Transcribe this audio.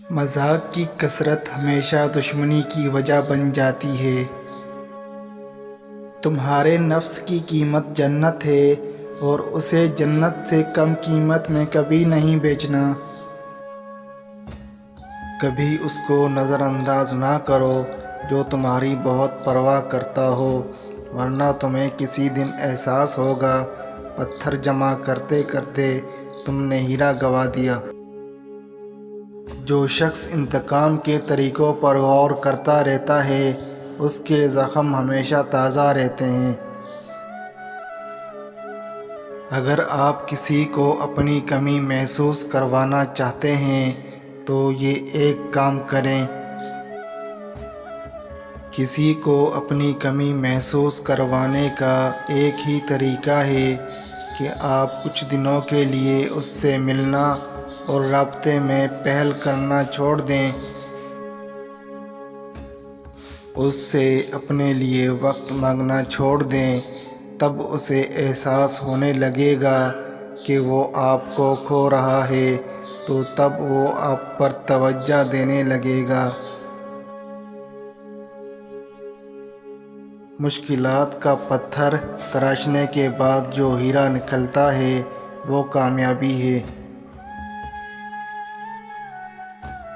مذاق کی کثرت ہمیشہ دشمنی کی وجہ بن جاتی ہے۔ تمہارے نفس کی قیمت جنت ہے اور اسے جنت سے کم قیمت میں کبھی نہیں بیچنا۔ کبھی اس کو نظر انداز نہ کرو جو تمہاری بہت پرواہ کرتا ہو، ورنہ تمہیں کسی دن احساس ہوگا پتھر جمع کرتے کرتے تم نے ہیرا گنوا دیا۔ جو شخص انتقام کے طریقوں پر غور کرتا رہتا ہے اس کے زخم ہمیشہ تازہ رہتے ہیں۔ اگر آپ کسی کو اپنی کمی محسوس کروانا چاہتے ہیں تو یہ ایک کام کریں۔ کسی کو اپنی کمی محسوس کروانے کا ایک ہی طریقہ ہے کہ آپ کچھ دنوں کے لیے اس سے ملنا اور رابطے میں پہل کرنا چھوڑ دیں۔ اس سے اپنے لیے وقت مانگنا چھوڑ دیں، تب اسے احساس ہونے لگے گا کہ وہ آپ کو کھو رہا ہے تو تب وہ آپ پر توجہ دینے لگے گا۔ مشکلات کا پتھر تراشنے کے بعد جو ہیرا نکلتا ہے وہ کامیابی ہے۔